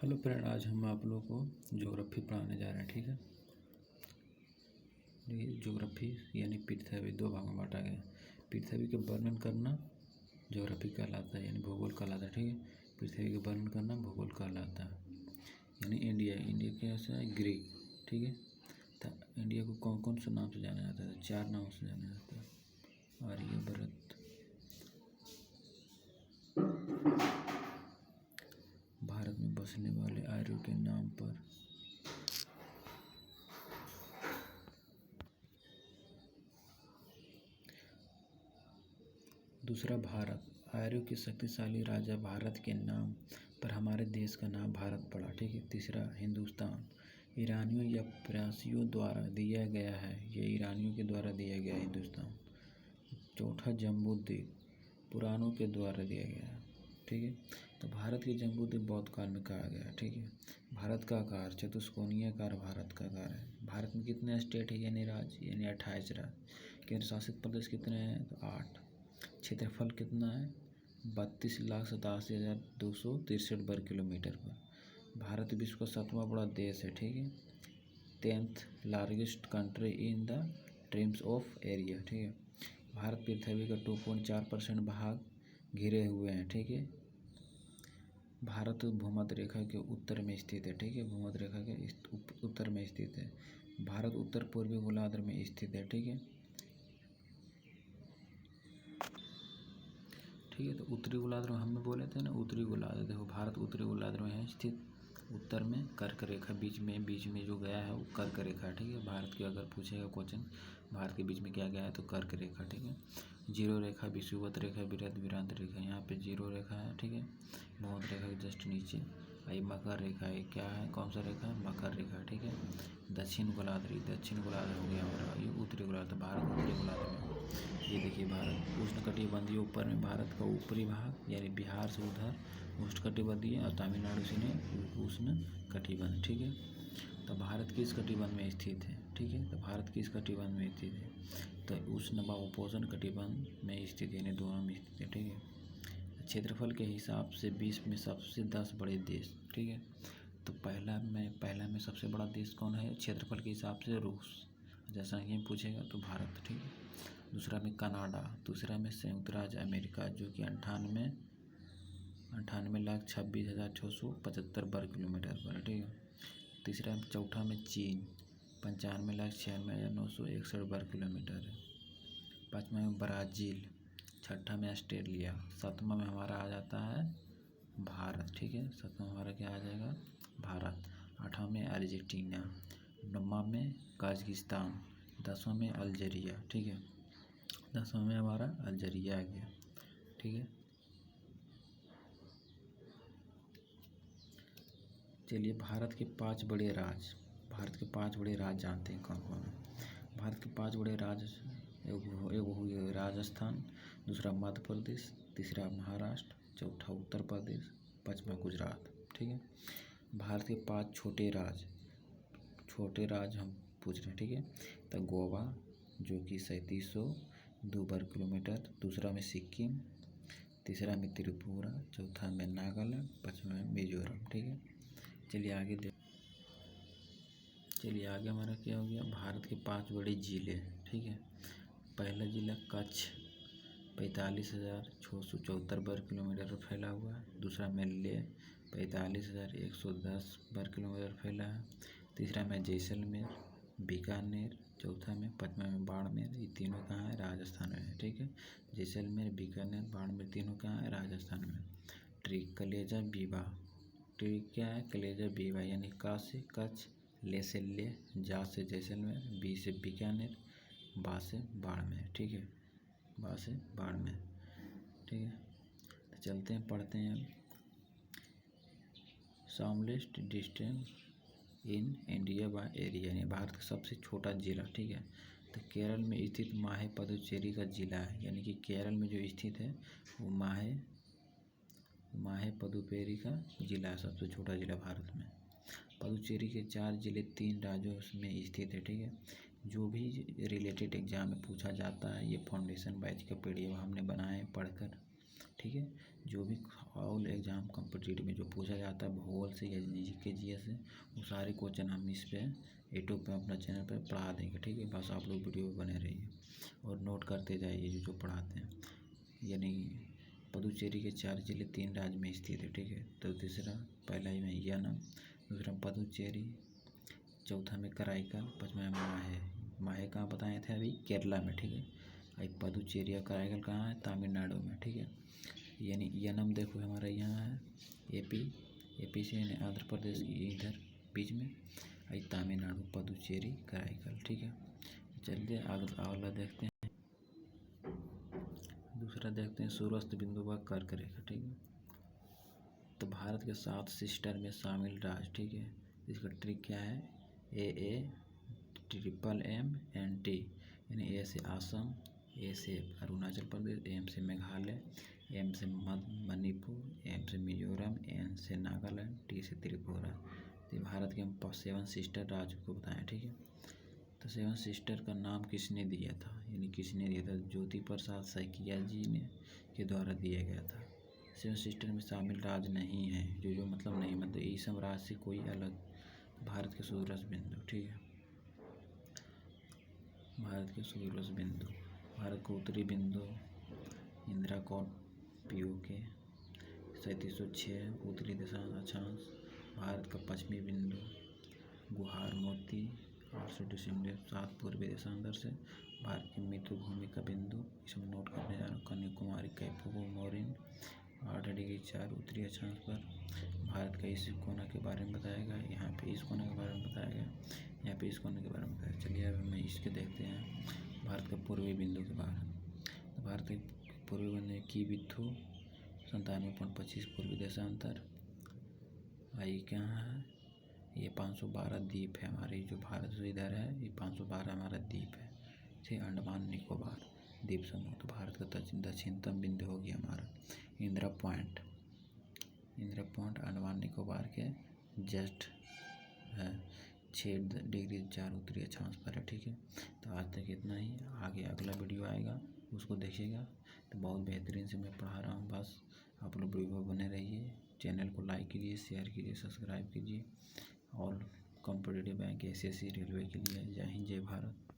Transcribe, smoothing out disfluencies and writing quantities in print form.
Hello friend, आज हम आप लोगों को ज्योग्राफी पढ़ाने जा रहे हैं। ठीक है, देखिए ज्योग्राफी यानी पृथ्वी दो भागों में बांटा गया है। पृथ्वी के वर्णन करना ज्योग्राफी कहलाता है, यानी भूगोल कहलाता है। ठीक है, पृथ्वी के वर्णन करना भूगोल कहलाता है। यानी इंडिया कैसा है, ग्रीक। ठीक है, तो इंडिया को कौन कौन से नाम से जाना जाता है? 4 नाम से जाना जाता है। आर्यभट्ट, भारत में बसने वाले आर्यों के नाम पर। दूसरा, भारत, आर्यों के शक्तिशाली राजा भारत के नाम पर हमारे देश का नाम भारत पड़ा। ठीक है। तीसरा, हिंदुस्तान, ईरानियों या पारसियों द्वारा दिया गया है। ये ईरानियों के द्वारा दिया गया है हिंदुस्तान। चौथा, जम्बूद्वीप, पुराणों के द्वारा दिया गया है। ठीक है, तो भारत के जम्बूद्वीप बौद्ध काल में कहा गया है। ठीक है, भारत का आकार चतुष्कोणीय आकार भारत का आकार है। भारत में कितने स्टेट है यानी राज्य, यानी 28 राज्य। केंद्र शासित प्रदेश कितने हैं? तो 8। क्षेत्रफल कितना है? 32,87,263 वर्ग किलोमीटर पर। भारत विश्व का 7वां बड़ा देश है। ठीक है, 10th largest country in the terms of area. ठीक है, भारत पृथ्वी का 2.4% भाग घिरे हुए हैं। ठीक है, भारत भूमध्य रेखा के उत्तर में स्थित है। ठीक है, भूमध्य रेखा के उत्तर में स्थित है। भारत उत्तर पूर्वी गोलार्ध में स्थित है। ठीक है, ठीक है, तो उत्तरी गोलार्ध में हमने बोले थे ना, उत्तरी गोलार्ध। देखो, भारत उत्तरी गोलार्ध में है स्थित, उत्तर में कर्क रेखा, बीच में जो गया है वो कर्क रेखा। ठीक है, भारत के अगर पूछेगा क्वेश्चन, भारत के बीच में क्या गया है तो कर्क रेखा। ठीक है, जीरो रेखा, विषुवत रेखा, वृहद विरांत रेखा, यहाँ पे जीरो रेखा है। ठीक है, भूमध्य रेखा के जस्ट नीचे। ये मकर रेखा है, क्या है, कौन सा रेखा है? मकर रेखा। ठीक है, दक्षिण गोलार्ध हो गया हमारा, ये उत्तरी गोलार्ध। भारत उत्तरी गोलार्ध में। ये देखिए, भारत उष्णकटिबंधीय, ऊपर में भारत का ऊपरी भाग यानी बिहार से उधर उष्णकटिबंधीय और तमिलनाडु से ने उष्ण कटिबंध। ठीक है, तो भारत किस कटिबंध में स्थित है? ठीक है, तो भारत किस कटिबंध में स्थित है? तो उष्ण व उपोष्ण कटिबंध में स्थित, यानी दोनों में स्थित है। ठीक है, क्षेत्रफल के हिसाब से विश्व में सबसे 10 बड़े देश। ठीक है, तो पहला में सबसे बड़ा देश कौन है क्षेत्रफल के हिसाब से? रूस। जैसा कि पूछेगा तो भारत। ठीक है, दूसरा में कनाडा, तीसरा में संयुक्त राज्य अमेरिका जो कि 98,26,675 वर्ग किलोमीटर पर। ठीक है, चौथा में चीन 95,96,961 वर्ग किलोमीटर है। पाँचवा में ब्राज़ील, छठा में ऑस्ट्रेलिया, सातवां में हमारा आ जाता है भारत। ठीक है, सातवां हमारा क्या आ जाएगा? भारत। आठवां में अर्जेंटीना, नौवां में कजाकिस्तान, 10वां में अल्जीरिया। ठीक है, 10वां में हमारा अल्जीरिया आ गया। ठीक है, चलिए भारत के 5 बड़े राज्य, जानते हैं कौन कौन है? भारत के 5 बड़े राज्य, एक हो गया राजस्थान, दूसरा मध्य प्रदेश, तीसरा महाराष्ट्र, चौथा उत्तर प्रदेश, पाँचवा गुजरात। ठीक है, भारत के 5 छोटे राज्य हम पूछ रहे हैं। ठीक है, तो गोवा जो कि 3702 वर्ग किलोमीटर, दूसरा में सिक्किम, तीसरा में त्रिपुरा, चौथा में नागालैंड, पाँचवा में मिजोरम। ठीक है, चलिए आगे हमारा क्या हो गया? भारत के 5 बड़े जिले। ठीक है, पहला जिला कच्छ 45,674 वर्ग किलोमीटर पर फैला हुआ है। दूसरा में लेह 45,110 वर्ग किलोमीटर फैला है। तीसरा में जैसलमेर, बीकानेर, चौथा में, पाँचवा में बाड़मेर। ये तीनों कहाँ है? राजस्थान में है। ठीक है, जैसलमेर, बीकानेर, बाड़मेर तीनों कहाँ है? राजस्थान में। कलेजा बीबा, क्या है? कलेजा बीबा, यानी का से कच्छ, ले से लेह, जा से जैसलमेर, बी से बीकानेर, बा से बाड़मेर। ठीक है, बा से बाड़मेर। ठीक है, तो चलते हैं, पढ़ते हैं। Smallest district in India by area, यानी भारत का सबसे छोटा जिला। ठीक है, तो केरल में स्थित माहे पुदुचेरी का जिला है, यानी कि केरल में जो स्थित है वो माहे पुदुचेरी का जिला है, सबसे छोटा जिला भारत में। पुदुचेरी के 4 जिले 3 राज्यों में स्थित है। ठीक है, जो भी रिलेटेड एग्जाम में पूछा जाता है, ये फाउंडेशन बैच का पीडीएफ हमने बनाए पढ़कर। ठीक है, जो भी ऑल एग्जाम कॉम्पिटिटिव में जो पूछा जाता है भूगोल से या जीके जीएस से, वो सारे क्वेश्चन हम इस पे यूट्यूब पे अपना चैनल पे पढ़ा देंगे, ठीक है। बस आप लोग वीडियो बने रहिए और नोट करते जाइए जो पढ़ाते हैं। यानी पुदुचेरी के 4 जिले 3 राज्य में स्थित है, ठीक है। तो तीसरा, पहला ही में यानम, दूसरा पुदुचेरी, चौथा में कराईकल, पाँचवा में माहे। माहे कहाँ बताए थे अभी? केरला में, ठीक है। अब पुदुचेरी और कराईकल कहाँ है? तमिलनाडु में, ठीक है। यानी यानम देखो हमारा यहाँ है एपी से, यानी आंध्र प्रदेश की इधर बीच में, आई तमिलनाडु, पुदुचेरी, कराईकल, ठीक है। चलिए अगला देखते हैं। दूसरा देखते हैं सूर्यास्त बिंदु व कर्क रेखा, ठीक है। तो भारत के 7 सिस्टर में शामिल राज्य, ठीक है। इसका ट्रिक क्या है? ए ट्रिपल एम टी, यानी ए से असम, ए से अरुणाचल प्रदेश, एम से मेघालय, एम से मणिपुर, एम से मिजोरम, एन से नागालैंड, टी से त्रिपुरा। तो भारत के हम 7 सिस्टर राज्य को बताएं, ठीक है। तो 7 सिस्टर का नाम किसने दिया था, यानी किसने दिया था? ज्योति प्रसाद सैकिया जी ने के द्वारा दिया गया था। 7 सिस्टर में शामिल राज्य नहीं है, जो मतलब नहीं, मतलब ये सब राज्य से कोई अलग। भारत के सूर्यास्त बिंदु, ठीक है। भारत के सूर्यास्त बिंदु, भारत का उत्तरी बिंदु इंदिरा कॉट पीओके 3706 उत्तरी अक्षांश। भारत का पश्चिमी बिंदु गुहार मोती 800.7 पूर्वी देशांतर से। भारत की मृत्यु भूमि का बिंदु, इसमें नोट करने जा रहा हूँ, कन्याकुमारी कैपुगो मोरिन 8°4 उत्तरी अक्षांश पर। भारत का इस कोना के बारे में बताया गया, यहाँ पे इस कोने के बारे में बताया गया, यहाँ पे इस कोने के बारे में बताया। चलिए अब हम इसके देखते हैं भारत के पूर्वी बिंदु के बारे में। तो भारत के पूर्वी बिंदु की बिथु 97.25 पूर्वी देशांतर। आई क्या है? ये 512 द्वीप है हमारे, जो भारत से इधर है, ये 512 हमारा द्वीप है, ठीक। अंडमान निकोबार द्वीप समूह। तो भारत का दक्षिणतम बिंदु हो गया हमारा इंदिरा पॉइंट अंडमान निकोबार के जस्ट है 6°4 उत्तरी अक्षांश पर है, ठीक है। तो आज तक इतना ही, आगे अगला वीडियो आएगा उसको देखिएगा। तो बहुत बेहतरीन से मैं पढ़ा रहा हूँ, बस आप लोग वीडियो बने रहिए। चैनल को लाइक कीजिए, शेयर कीजिए, सब्सक्राइब कीजिए। और कॉम्पिटिटिव बैंक, एसएससी, रेलवे के लिए जय हिंद, जय भारत।